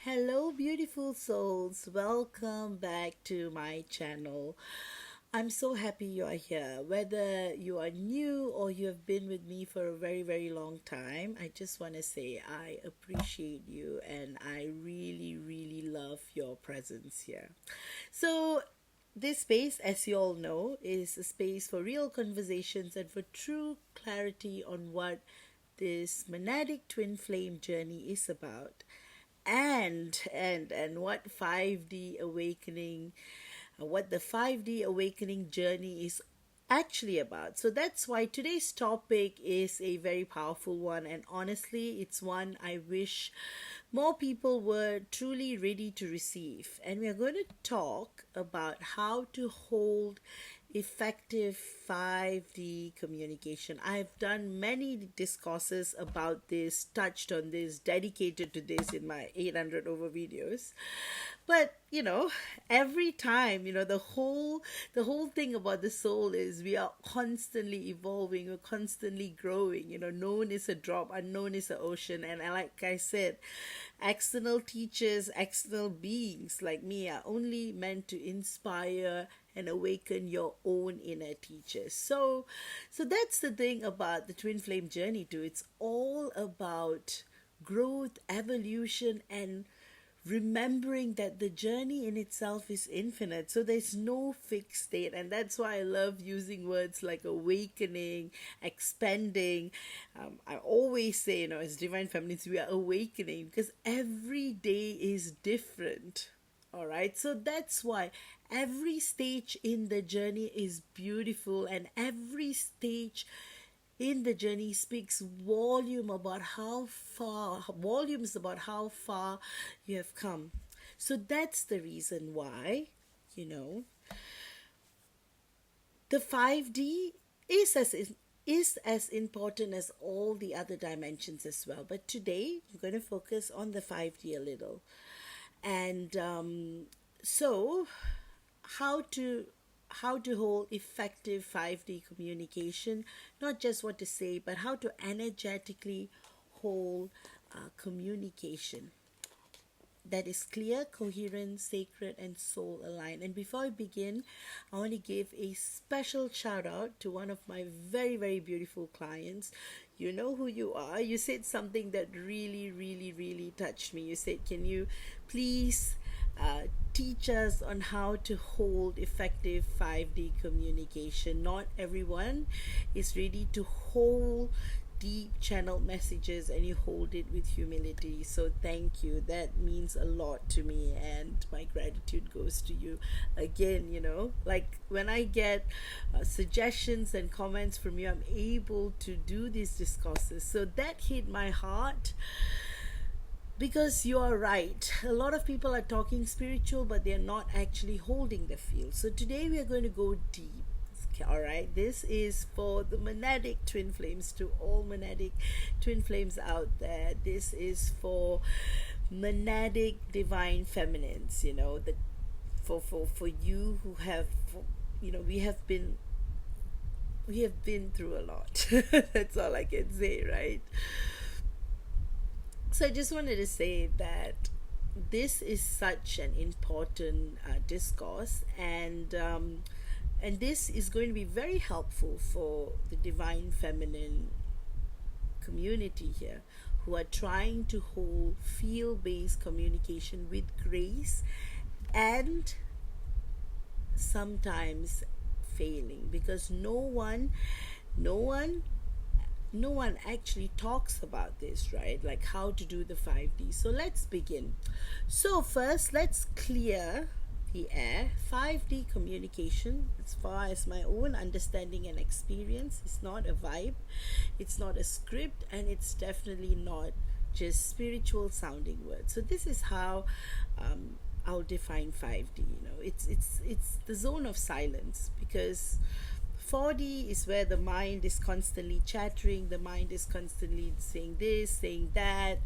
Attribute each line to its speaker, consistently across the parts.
Speaker 1: Hello, beautiful souls. Welcome back to my channel. I'm so happy you are here. Whether you are new or you have been with me for a very, very long time, I just want to say I appreciate you and I really, really love your presence here. So, this space, as you all know, is a space for real conversations and for true clarity on what this monadic twin flame journey is about and what 5D awakening what the 5D awakening journey is actually about. So that's why today's topic is a very powerful one, and honestly it's one I wish more people were truly ready to receive. And we are going to talk about how to hold effective 5D communication. I've done many discourses about this, touched on this, dedicated to this in my 800 over videos. But every time, the whole thing about the soul is we are constantly evolving, we're constantly growing. Known is a drop, unknown is an ocean. And like I said, external teachers, external beings like me are only meant to inspire and awaken your own inner teachers. So that's the thing about the twin flame journey too. It's all about growth, evolution, and remembering that the journey in itself is infinite. So there's no fixed state, and that's why I love using words like awakening, expanding. I always say, as divine feminines, we are awakening because every day is different. All right, so that's why every stage in the journey is beautiful, and every stage in the journey speaks volumes about how far you have come. So that's the reason why, the 5D is as important as all the other dimensions as well. But today I'm going to focus on the 5D a little. And so how to hold effective 5D communication, not just what to say, but how to energetically hold communication that is clear, coherent, sacred, and soul aligned. And before I begin, I want to give a special shout out to one of my very, very beautiful clients. You know who you are. You said something that really, really, really touched me. You said, can you please teach us on how to hold effective 5D communication? Not everyone is ready to hold deep channeled messages, and you hold it with humility. So thank you. That means a lot to me, and my gratitude goes to you. Again, like when I get suggestions and comments from you, I'm able to do these discourses. So that hit my heart. Because you are right, a lot of people are talking spiritual, but they're not actually holding the field. So today we are going to go deep. All right, this is for the monadic twin flames, to all monadic twin flames out there. This is for monadic divine feminines, the for you who have, we have been through a lot. That's all I can say, right? So I just wanted to say that this is such an important discourse, and this is going to be very helpful for the divine feminine community here, who are trying to hold field-based communication with grace, and sometimes failing, because no one actually talks about this, right? Like how to do the 5D. So let's begin. So first, let's clear the air. 5D communication, as far as my own understanding and experience, is not a vibe, it's not a script, and it's definitely not just spiritual sounding words. So this is how I'll define 5D. It's the zone of silence, because 4D is where the mind is constantly chattering, the mind is constantly saying this, saying that,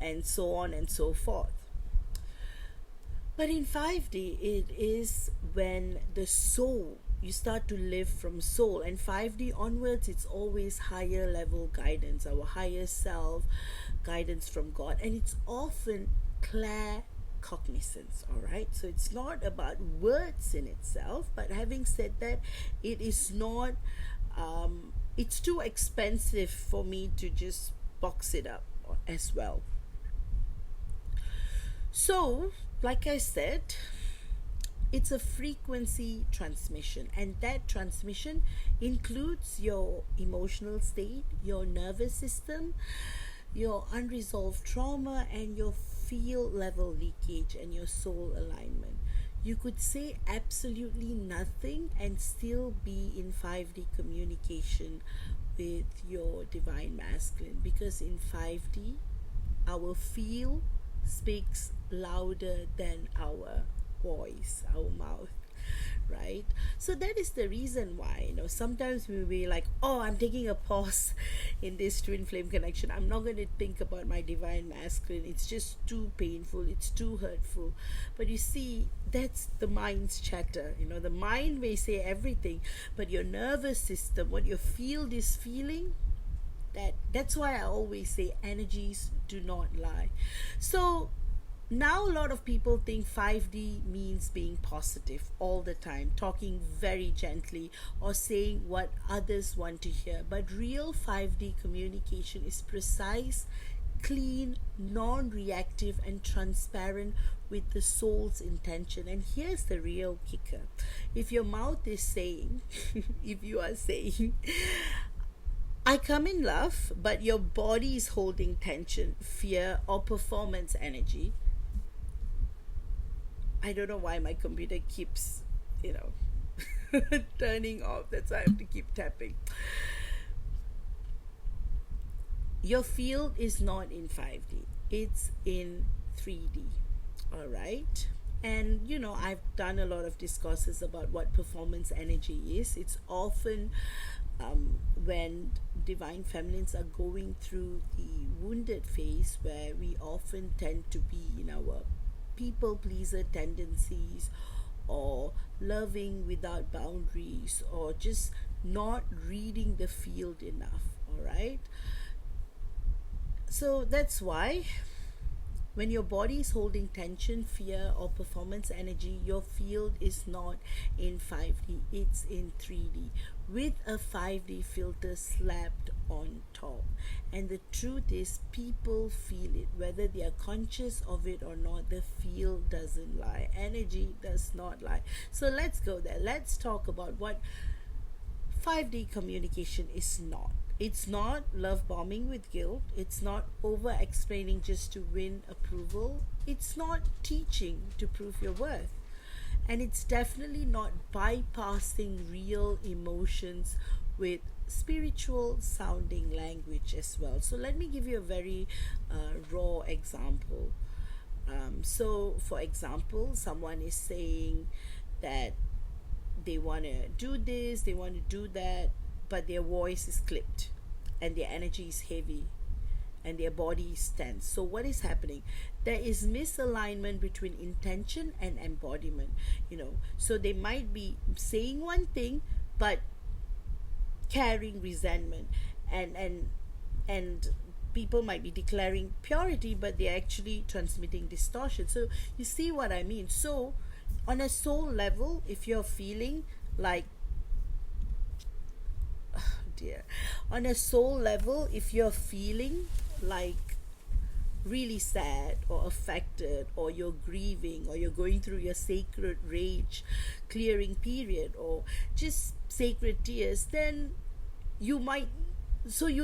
Speaker 1: and so on and so forth. But in 5D, it is when the soul, you start to live from soul. And 5D onwards, it's always higher level guidance, our higher self, guidance from God. And it's often claircognizance. All right, so it's not about words in itself, but having said that, it is not it's too expensive for me to just box it up as well. So like I said, it's a frequency transmission, and that transmission includes your emotional state, your nervous system, your unresolved trauma, and your field level leakage and your soul alignment. You could say absolutely nothing and still be in 5D communication with your divine masculine, because in 5D our feel speaks louder than our voice, our mouth, right? So that is the reason why, sometimes we'll be like, oh, I'm taking a pause in this twin flame connection. I'm not going to think about my divine masculine. It's just too painful. It's too hurtful. But you see, that's the mind's chatter. The mind may say everything, but your nervous system, what your field is feeling, that's why I always say energies do not lie. So now a lot of people think 5D means being positive all the time, talking very gently or saying what others want to hear. But real 5D communication is precise, clean, non-reactive, and transparent with the soul's intention. And here's the real kicker. If your mouth is saying, if you are saying, I come in love, but your body is holding tension, fear, or performance energy, I don't know why my computer keeps, turning off. That's why I have to keep tapping. Your field is not in 5D. It's in 3D. All right. And, I've done a lot of discourses about what performance energy is. It's often when divine feminines are going through the wounded phase, where we often tend to be in our people pleaser tendencies, or loving without boundaries, or just not reading the field enough. All right, so that's why when your body is holding tension, fear, or performance energy, your field is not in 5D, it's in 3D with a 5D filter slapped on top. And the truth is, people feel it, whether they are conscious of it or not. The field doesn't lie, energy does not lie. So let's go there. Let's talk about what 5D communication is not. It's not love bombing with guilt. It's not over explaining just to win approval. It's not teaching to prove your worth. And it's definitely not bypassing real emotions with spiritual sounding language as well. So let me give you a very raw example. So for example, someone is saying that they want to do this, they want to do that, but their voice is clipped and their energy is heavy and their body is tense. So what is happening? There is misalignment between intention and embodiment. So they might be saying one thing but carrying resentment, and people might be declaring purity, but they're actually transmitting distortion. So you see what I mean? So on a soul level, if you're feeling like, on a soul level, if you're feeling like really sad or affected, or you're grieving, or you're going through your sacred rage clearing period, or just sacred tears, then you'd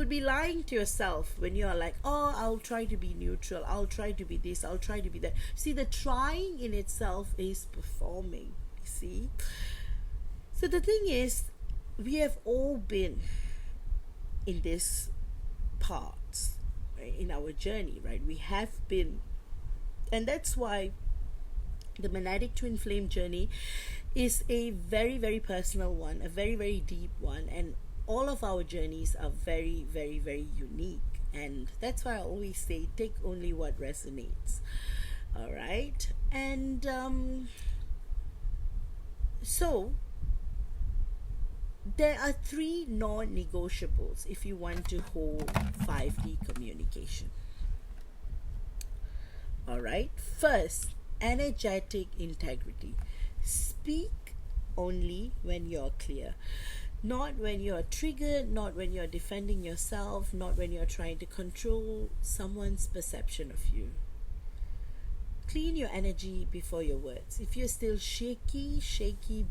Speaker 1: be lying to yourself when you're like, oh, I'll try to be neutral, I'll try to be this, I'll try to be that. See, the trying in itself is performing, you see. So the thing is, we have all been in this parts, right, in our journey, right? We have been, and that's why the Monadic Twin Flame journey is a very, very personal one, a very, very deep one, and all of our journeys are very, very, very unique. And that's why I always say, take only what resonates. All right, and so there are 3 non-negotiables if you want to hold 5D communication. All right. First, energetic integrity. Speak only when you're clear. Not when you're triggered, not when you're defending yourself, not when you're trying to control someone's perception of you. Clean your energy before your words. If you're still shaky,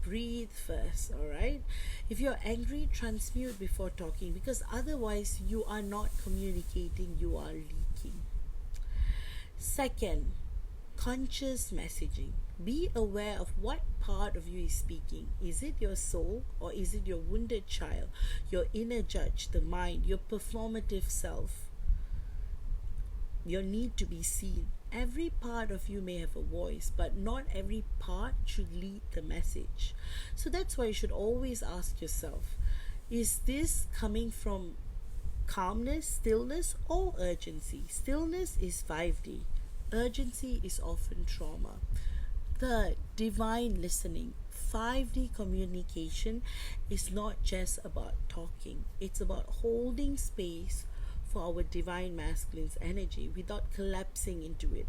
Speaker 1: breathe first, all right? If you're angry, transmute before talking, because otherwise you are not communicating, you are leaking. Second, conscious messaging. Be aware of what part of you is speaking. Is it your soul, or is it your wounded child, your inner judge, the mind, your performative self? Your need to be seen. Every part of you may have a voice, but not every part should lead the message. So that's why you should always ask yourself, is this coming from calmness, stillness, or urgency? Stillness is 5D. Urgency is often trauma. Third, divine listening. 5D communication is not just about talking, it's about holding space for our divine masculine's energy without collapsing into it.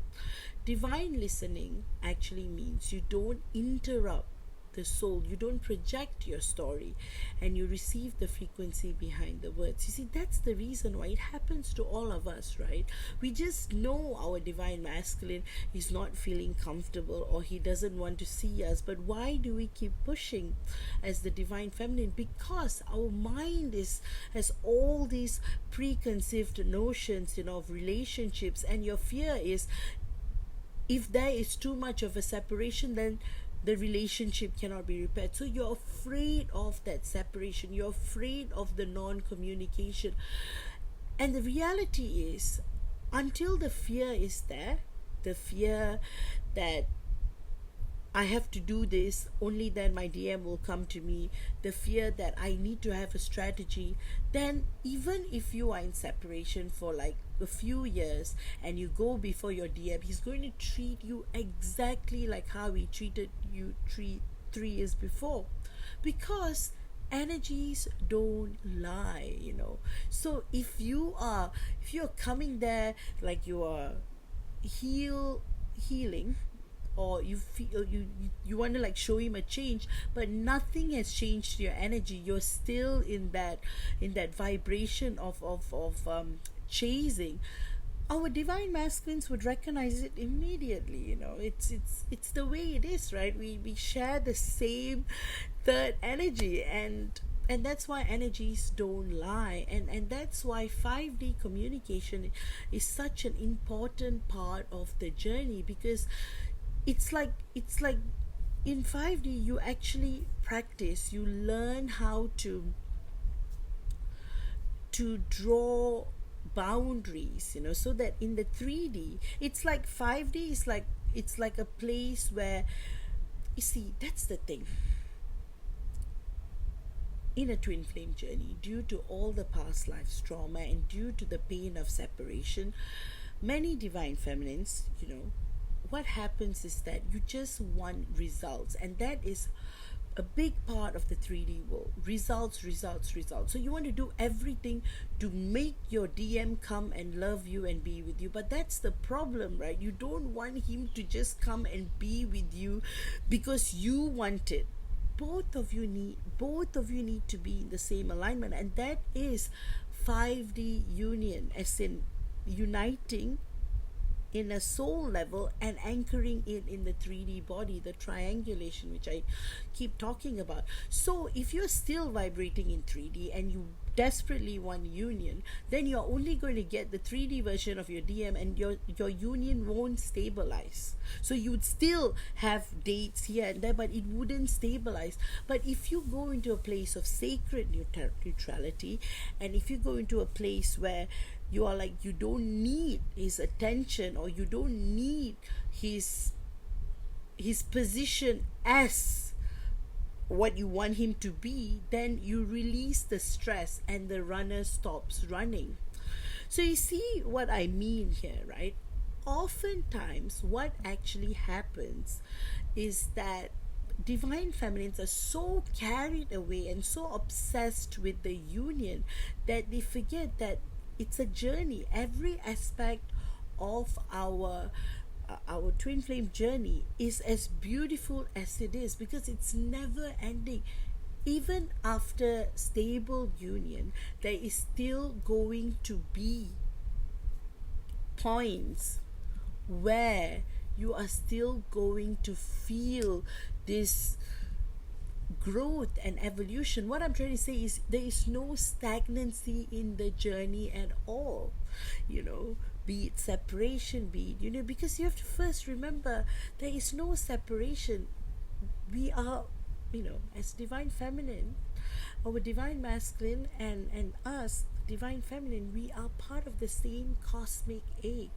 Speaker 1: Divine listening actually means you don't interrupt the soul, you don't project your story, and you receive the frequency behind the words. You see, that's the reason why it happens to all of us, right? We just know our divine masculine is not feeling comfortable, or he doesn't want to see us, but why do we keep pushing as the divine feminine? Because our mind has all these preconceived notions, of relationships, and your fear is, if there is too much of a separation, then the relationship cannot be repaired. So you're afraid of that separation, you're afraid of the non-communication. And the reality is, until the fear is there, the fear that I have to do this, only then my DM will come to me, the fear that I need to have a strategy, then even if you are in separation for like a few years and you go before your DM, he's going to treat you exactly like how he treated you 3 years before, because energies don't lie. So if you're coming there like you are healing, or you feel you want to like show him a change, but nothing has changed your energy, you're still in that vibration of chasing, our divine masculines would recognize it immediately. It's the way it is, right? We share the same third energy, and that's why energies don't lie, and that's why 5D communication is such an important part of the journey, because it's like in 5D you actually practice, you learn how to draw boundaries, so that in the 3D, it's like 5D is like, it's like a place where, you see, that's the thing. In a twin flame journey, due to all the past lives trauma and due to the pain of separation, many divine feminines, what happens is that you just want results, and that is a big part of the 3D world. Results. So you want to do everything to make your DM come and love you and be with you, but that's the problem, right? You don't want him to just come and be with you because you want it. Both of you need to be in the same alignment, and that is 5D union, as in uniting in a soul level and anchoring it in the 3D body, the triangulation, which I keep talking about. So if you're still vibrating in 3D and you desperately want union, then you're only going to get the 3D version of your DM, and your union won't stabilize. So you would still have dates here and there, but it wouldn't stabilize. But if you go into a place of sacred neutrality, and if you go into a place where you are like, you don't need his attention, or you don't need his position as what you want him to be, then you release the stress and the runner stops running. So you see what I mean here, right? Oftentimes what actually happens is that divine feminines are so carried away and so obsessed with the union that they forget that it's a journey. Every aspect of our our twin flame journey is as beautiful as it is, because it's never ending. Even after stable union, there is still going to be points where you are still going to feel this growth and evolution. What I'm trying to say is there is no stagnancy in the journey at all, you know, be it separation, be it, you know, because you have to first remember there is no separation. We are, you know, as divine feminine, our divine masculine and us divine feminine, we are part of the same cosmic egg.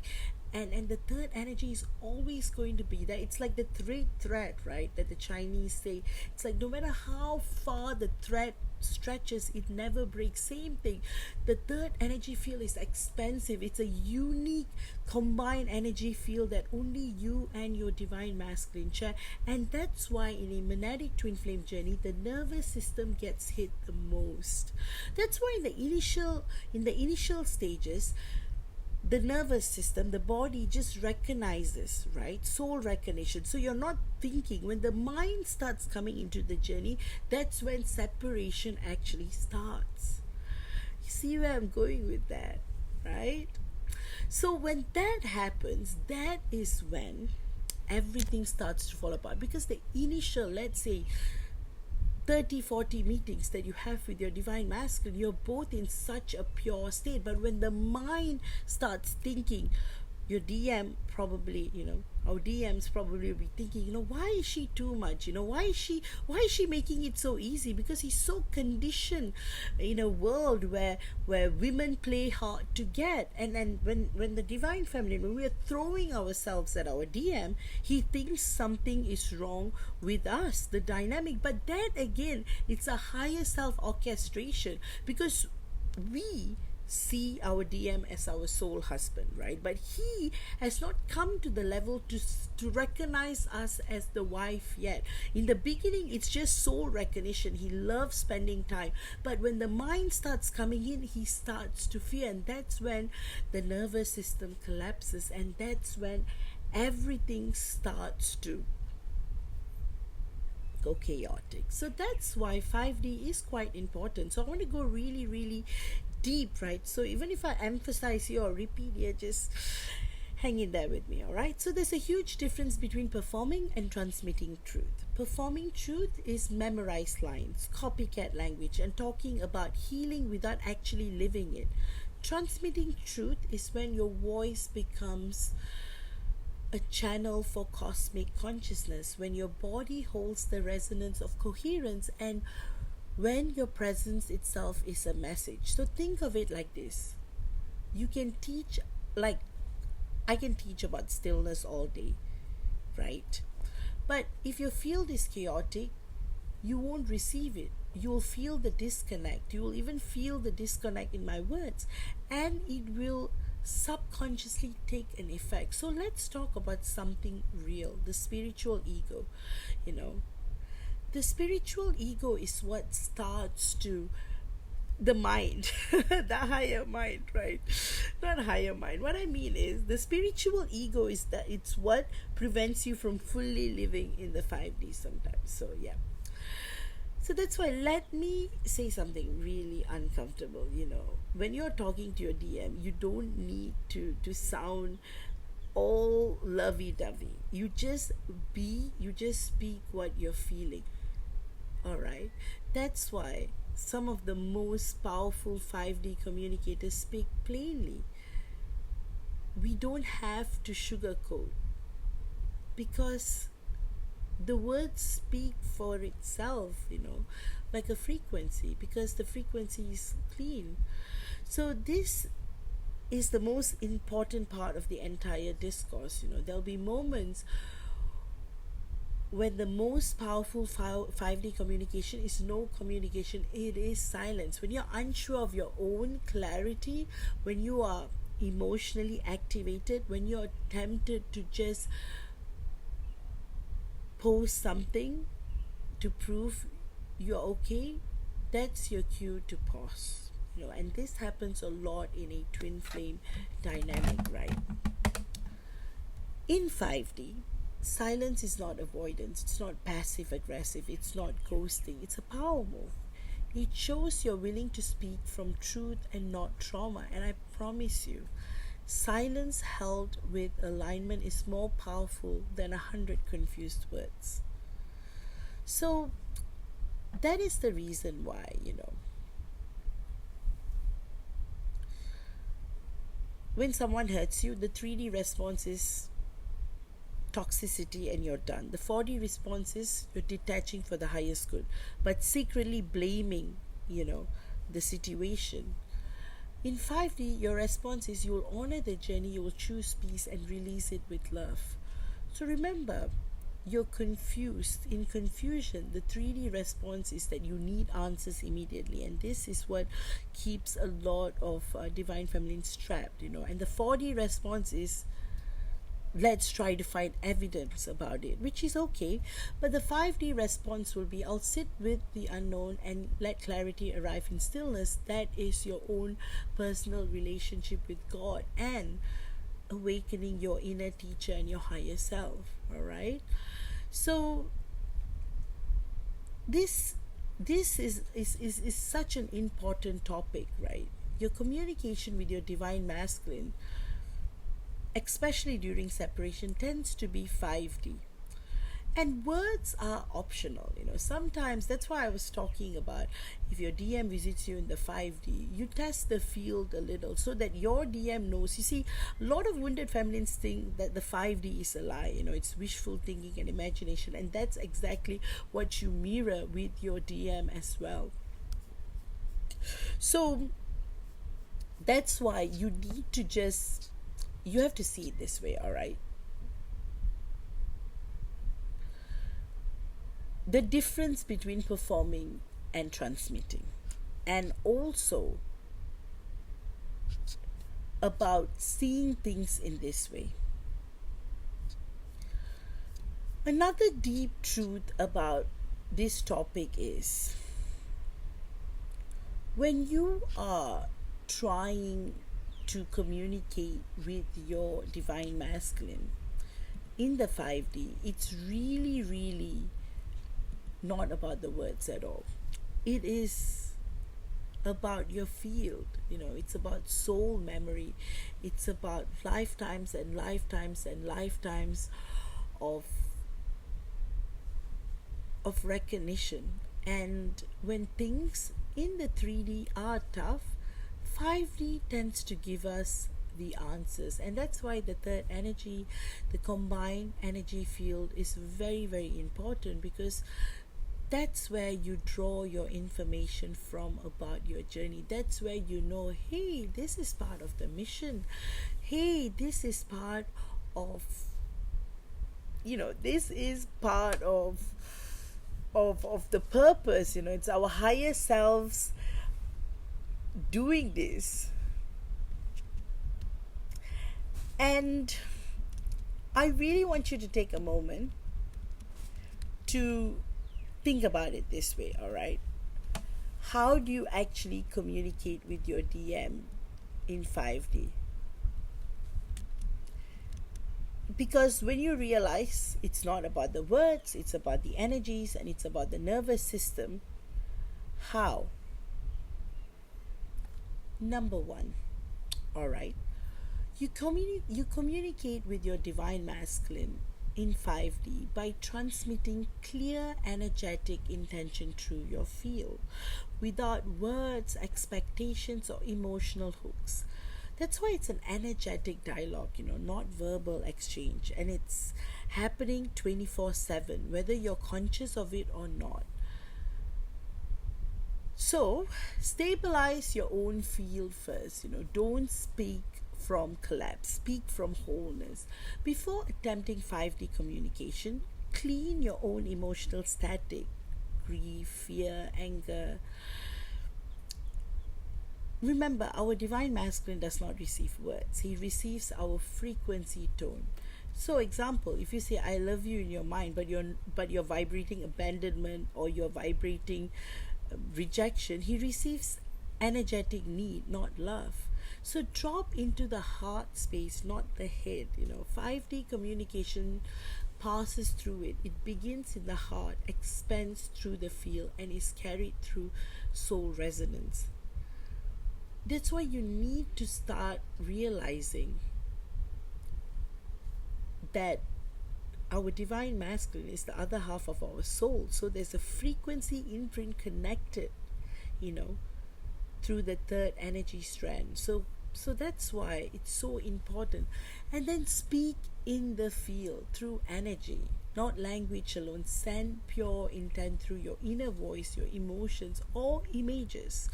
Speaker 1: And the third energy is always going to be there. It's like the thread, right, that the Chinese say. It's like no matter how far the thread stretches, it never breaks. Same thing. The third energy field is expansive. It's a unique combined energy field that only you and your divine masculine share. And that's why in a monadic twin flame journey, the nervous system gets hit the most. That's why in the initial stages, the nervous system, the body just recognizes, right? Soul recognition. So you're not thinking. When the mind starts coming into the journey, that's when separation actually starts. You see where I'm going with that, right? So when that happens, that is when everything starts to fall apart. Because the initial, let's say, 30-40 meetings that you have with your divine masculine, you're both in such a pure state. But when the mind starts thinking, your DM probably, you know, our DMs probably will be thinking, you know, why is she too much? You know, why is she making it so easy? Because he's so conditioned in a world where women play hard to get. And then when the divine feminine, when we are throwing ourselves at our DM, he thinks something is wrong with us, the dynamic. But that again, it's a higher self orchestration, because we see our DM as our soul husband, right? But he has not come to the level to recognize us as the wife yet. In the beginning, it's just soul recognition. He loves spending time. But when the mind starts coming in, he starts to fear. And that's when the nervous system collapses. And that's when everything starts to go chaotic. So that's why 5D is quite important. So I want to go really, really deep, right? So even if I emphasize here or repeat here, just hang in there with me, all right? So there's a huge difference between performing and transmitting truth. Performing truth is memorized lines, copycat language, and talking about healing without actually living it. Transmitting truth is when your voice becomes a channel for cosmic consciousness, when your body holds the resonance of coherence, and when your presence itself is a message. So think of it like this. You can teach, like I can teach about stillness all day, right? But if your field is chaotic, you won't receive it. You'll feel the disconnect. You will even feel the disconnect in my words, and it will subconsciously take an effect. So let's talk about something real, the spiritual ego. You know, the spiritual ego is what starts to the mind, the higher mind, right? Not higher mind. What I mean is the spiritual ego is that it's what prevents you from fully living in the 5D sometimes. So yeah. So that's why, let me say something really uncomfortable. You know, when you're talking to your DM, you don't need to sound all lovey-dovey. You just speak what you're feeling. All right. That's why some of the most powerful 5D communicators speak plainly. We don't have to sugarcoat, because the words speak for itself, you know, like a frequency, because the frequency is clean. So this is the most important part of the entire discourse. You know, there'll be moments when the most powerful 5D communication is no communication, it is silence. When you're unsure of your own clarity, when you are emotionally activated, when you're tempted to just post something to prove you're okay, that's your cue to pause. You know, and this happens a lot in a twin flame dynamic, right? In 5D, silence is not avoidance, it's not passive aggressive, it's not ghosting, it's a power move. It shows you're willing to speak from truth and not trauma. And I promise you, silence held with alignment is more powerful than 100 confused words. So that is the reason why, when someone hurts you, the 3D response is toxicity and you're done. The 4D response is you're detaching for the highest good, but secretly blaming, the situation. In 5D, your response is you'll honor the journey, you'll choose peace and release it with love. So remember, you're confused. In confusion, the 3D response is that you need answers immediately, and this is what keeps a lot of divine feminines trapped, And the 4D response is let's try to find evidence about it, which is okay. But the 5D response will be I'll sit with the unknown and let clarity arrive in stillness. That is your own personal relationship with God and awakening your inner teacher and your higher self. All right. So this is such an important topic, right? Your communication with your divine masculine, especially during separation, tends to be 5D. And words are optional, Sometimes that's why I was talking about if your DM visits you in the 5D, you test the field a little so that your DM knows. You see, a lot of wounded feminines think that the 5D is a lie, it's wishful thinking and imagination. And that's exactly what you mirror with your DM as well. So that's why you need to you have to see it this way, all right? The difference between performing and transmitting, and also about seeing things in this way. Another deep truth about this topic is when you are trying to communicate with your divine masculine in the 5D, it's really, really not about the words at all. It is about your field, it's about soul memory. It's about lifetimes and lifetimes and lifetimes of recognition. And when things in the 3D are tough, 5D tends to give us the answers. And that's why the third energy, the combined energy field, is very, very important, because that's where you draw your information from about your journey. That's where hey, this is part of the mission. Hey, this is part of, this is part of the purpose. It's our higher selves doing this. And I really want you to take a moment to think about it this way, all right? How do you actually communicate with your DM in 5D? Because when you realize it's not about the words, it's about the energies, and it's about the nervous system, how? Number one, all right, you communicate with your divine masculine in 5D by transmitting clear energetic intention through your field without words, expectations, or emotional hooks. That's why it's an energetic dialogue, not verbal exchange, and it's happening 24/7, whether you're conscious of it or not. So stabilize your own field first. Don't speak from collapse, speak from wholeness. Before attempting 5D communication, clean your own emotional static, grief, fear, anger. Remember, our divine masculine does not receive words. He receives our frequency tone. So example, if you say I love you in your mind, but you're vibrating abandonment, or you're vibrating rejection, he receives energetic need, not love. So drop into the heart space, not the head. 5D communication passes through it. It begins in the heart, expands through the field, and is carried through soul resonance. That's why you need to start realizing that our divine masculine is the other half of our soul. So there's a frequency imprint connected, you know, through the third energy strand. So that's why it's so important. And then speak in the field through energy, not language alone. Send pure intent through your inner voice, your emotions, or images.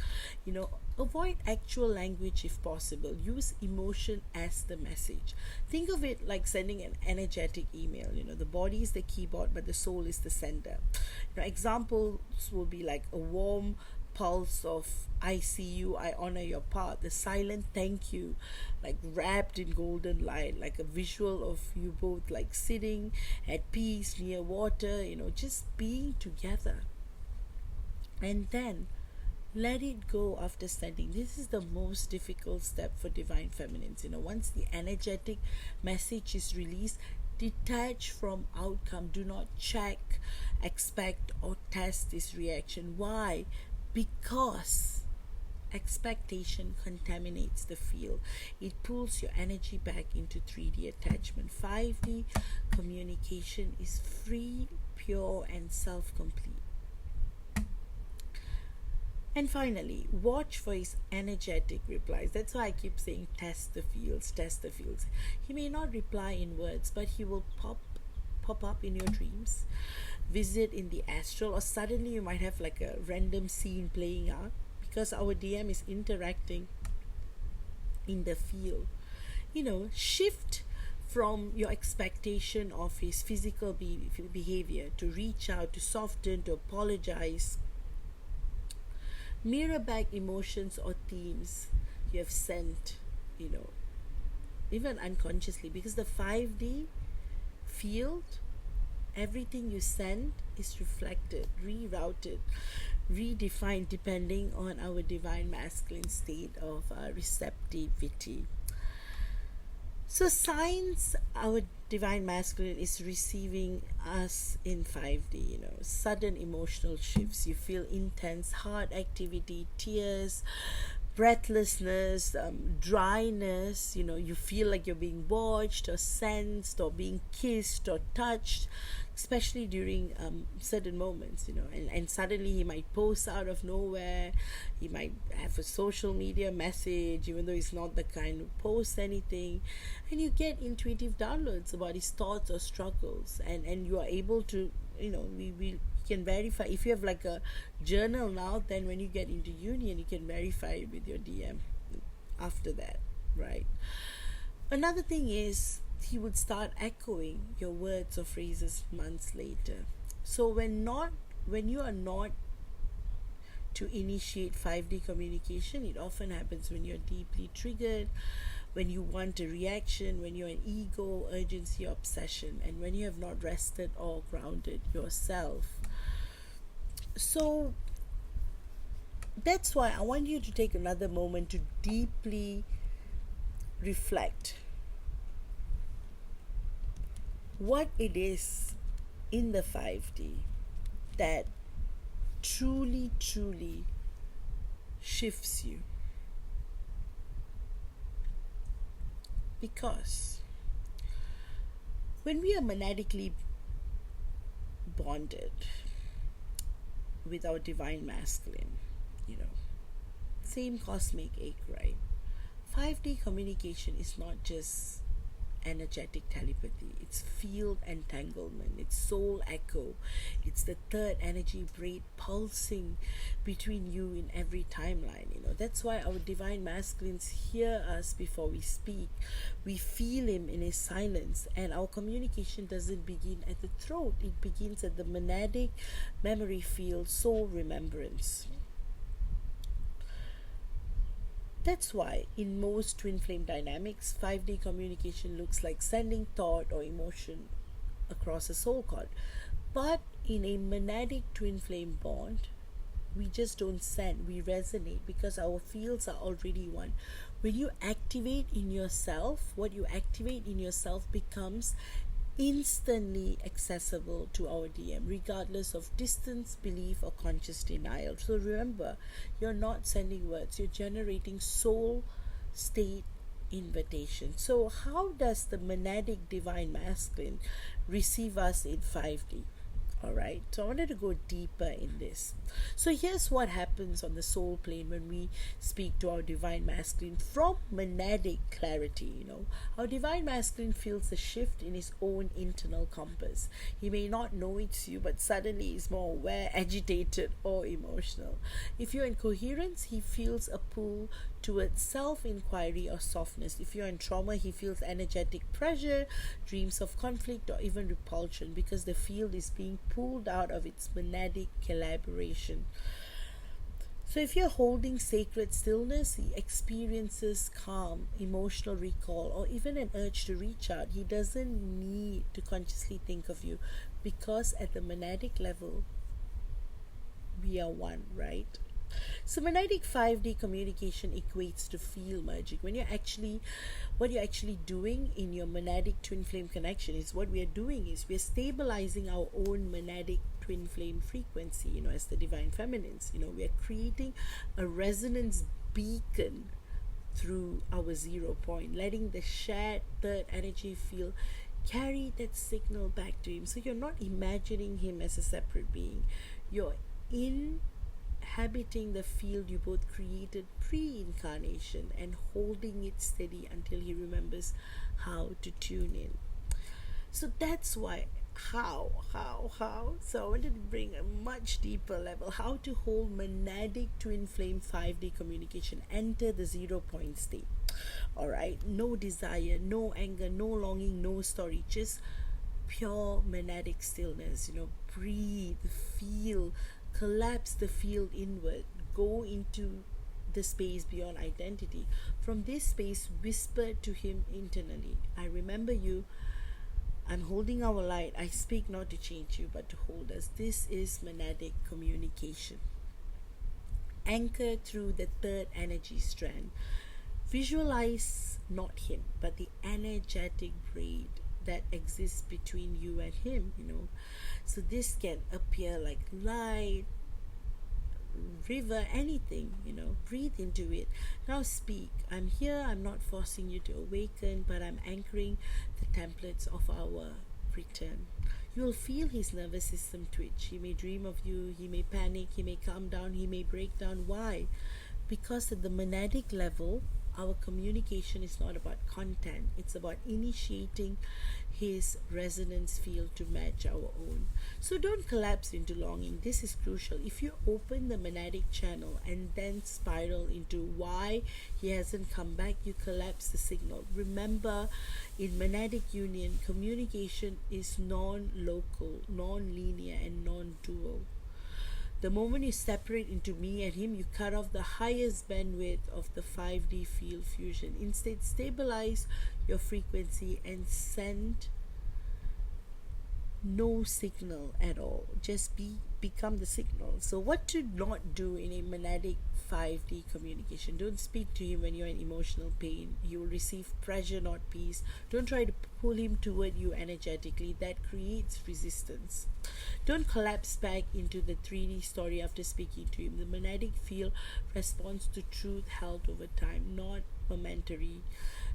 Speaker 1: Avoid actual language if possible. Use emotion as the message. Think of it like sending an energetic email. The body is the keyboard, but the soul is the sender. Examples will be like a warm pulse of "I see you, I honor your path," the silent "thank you," like wrapped in golden light, like a visual of you both like sitting at peace near water, just being together. And then let it go after sending. This is the most difficult step for divine feminines. Once the energetic message is released, detach from outcome. Do not check, expect, or test this reaction. Why? Because expectation contaminates the field. It pulls your energy back into 3D attachment. 5D communication is free, pure, and self-complete. And finally, watch for his energetic replies. That's why I keep saying test the fields, test the fields. He may not reply in words, but he will pop up in your dreams, visit in the astral, or suddenly you might have like a random scene playing out because our DM is interacting in the field. Shift from your expectation of his physical behavior to reach out, to soften, to apologize. Mirror back emotions or themes you have sent, even unconsciously, because the 5D field, everything you send is reflected, rerouted, redefined depending on our divine masculine state of receptivity. So signs our divine masculine is receiving us in 5D, sudden emotional shifts. You feel intense heart activity, tears, breathlessness, dryness. You feel like you're being watched or sensed or being kissed or touched, especially during certain moments. And suddenly he might post out of nowhere. He might have a social media message, even though he's not the kind who posts anything, and you get intuitive downloads about his thoughts or struggles, and you are able to, we can verify. If you have like a journal now, then when you get into union, you can verify it with your DM after that, right? Another thing is he would start echoing your words or phrases months later. So when you are not to initiate 5D communication, it often happens when you're deeply triggered, when you want a reaction, when you're in ego, urgency, obsession, and when you have not rested or grounded yourself. So that's why I want you to take another moment to deeply reflect what it is in the 5D that truly shifts you. Because when we are monadically bonded with our divine masculine, same cosmic egg, right? 5D communication is not just energetic telepathy, it's field entanglement, it's soul echo, it's the third energy braid pulsing between you in every timeline. That's why our divine masculines hear us before we speak. We feel him in his silence, and our communication doesn't begin at the throat, it begins at the monadic memory field, soul remembrance. That's why in most twin flame dynamics, 5D communication looks like sending thought or emotion across a soul cord. But in a monadic twin flame bond, we just don't send, we resonate because our fields are already one. When you activate in yourself, what you activate in yourself becomes instantly accessible to our DM, regardless of distance, belief, or conscious denial. So remember, you're not sending words, you're generating soul state invitation. So, how does the monadic divine masculine receive us in 5D? All right, so I wanted to go deeper in this. So here's what happens on the soul plane when we speak to our divine masculine from monadic clarity. Our divine masculine feels a shift in his own internal compass. He may not know it's you, but suddenly he's more aware, agitated, or emotional. If you're in coherence, he feels a pull towards self-inquiry or softness. If you're in trauma, he feels energetic pressure, dreams of conflict, or even repulsion, because the field is being pulled out of its monadic collaboration. So if you're holding sacred stillness, he experiences calm, emotional recall, or even an urge to reach out. He doesn't need to consciously think of you, because at the monadic level, we are one, right? So monadic 5D communication equates to field merging. What you're actually doing in your monadic twin flame connection is what we are doing is we're stabilizing our own monadic twin flame frequency, as the divine feminines. We are creating a resonance beacon through our 0 point, letting the shared third energy field carry that signal back to him. So you're not imagining him as a separate being. You're inhabiting the field you both created pre-incarnation and holding it steady until he remembers how to tune in. So that's why how so I wanted to bring a much deeper level, how to hold monadic twin flame 5D communication. Enter the 0 point state. All right, no desire, no anger, no longing, no story, just pure monadic stillness. Breathe, feel, collapse the field inward, go into the space beyond identity. From this space, whisper to him internally, I remember you, I'm holding our light, I speak not to change you but to hold us. This is monadic communication. Anchor through the third energy strand. Visualize not him but the energetic braid that exists between you and him. So this can appear like light, river, anything. Breathe into it. Now speak. I'm here, I'm not forcing you to awaken, but I'm anchoring the templates of our return. You'll feel his nervous system twitch. He may dream of you, he may panic, he may calm down, he may break down. Why? Because at the monadic level, our communication is not about content, it's about initiating his resonance field to match our own. So don't collapse into longing. This is crucial. If you open the monadic channel and then spiral into why he hasn't come back, you collapse the signal. Remember, in monadic union, communication is non-local, non-linear, and non-dual. The moment you separate into me and him, you cut off the highest bandwidth of the 5D field fusion. Instead, stabilize your frequency and send no signal at all. Just become the signal. So what to not do in a monadic 5D communication? Don't speak to him when you're in emotional pain. You will receive pressure, not peace. Don't try to pull him toward you energetically. That creates resistance. Don't collapse back into the 3D story after speaking to him. The monadic field responds to truth held over time, not momentary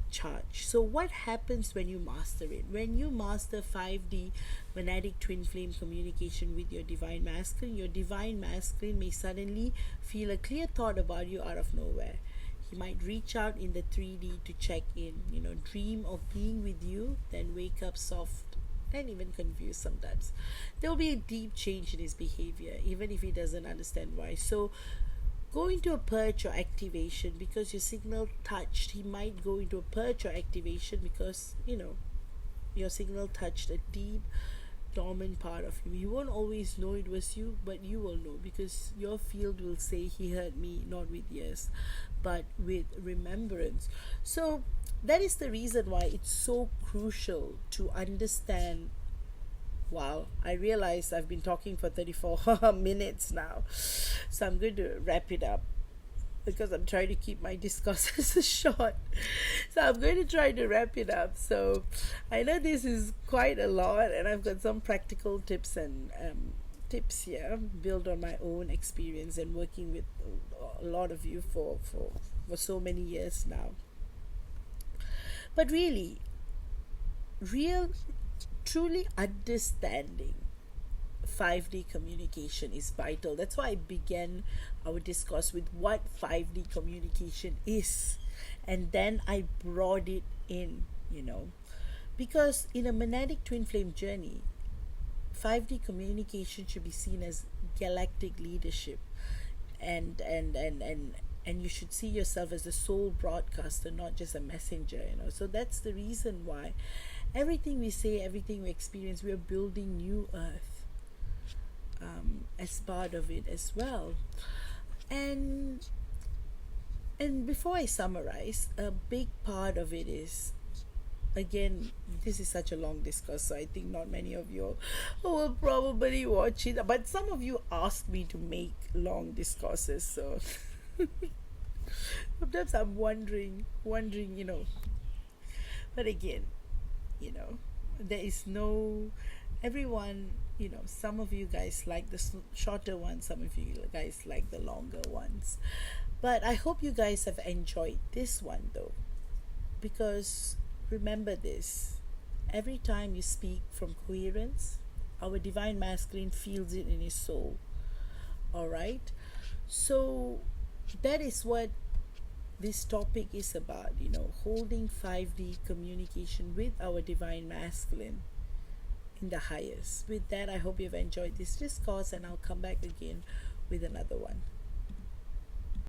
Speaker 1: charge. So what happens when you master it? When you master 5D monadic twin flame communication with your divine masculine may suddenly feel a clear thought about you out of nowhere. He might reach out in the 3D to check in, dream of being with you, then wake up soft and even confused sometimes. There will be a deep change in his behavior, even if he doesn't understand why. So go into a purge or activation because your signal touched. He might go into a purge or activation because, your signal touched a deep, dormant part of him. You won't always know it was you, but you will know because your field will say he heard me, not with ears, but with remembrance. So that is the reason why it's so crucial to understand. Wow, I realize I've been talking for 34 minutes now. So I'm going to wrap it up. because I'm trying to keep my discourses short. So I'm going to try to wrap it up. So I know this is quite a lot, and I've got some practical tips and tips here, built on my own experience and working with a lot of you for so many years now. But really, real, truly understanding 5D communication is vital. That's why I began our discourse with what 5D communication is. And then I brought it in, because in a monadic twin flame journey, 5D communication should be seen as galactic leadership, and you should see yourself as a sole broadcaster, not just a messenger. So that's the reason why everything we say, everything we experience, we are building new earth as part of it as well. And before I summarize, a big part of it is, again, this is such a long discourse, so I think not many of you will probably watch it, but some of you asked me to make long discourses, so sometimes I'm wondering, but again, there is no, everyone, some of you guys like the shorter ones, some of you guys like the longer ones, but I hope you guys have enjoyed this one though, because remember this: every time you speak from coherence, our divine masculine feels it in his soul. All right, so that is what this topic is about, holding 5D communication with our divine masculine in the highest. With that, I hope you've enjoyed this discourse, and I'll come back again with another one.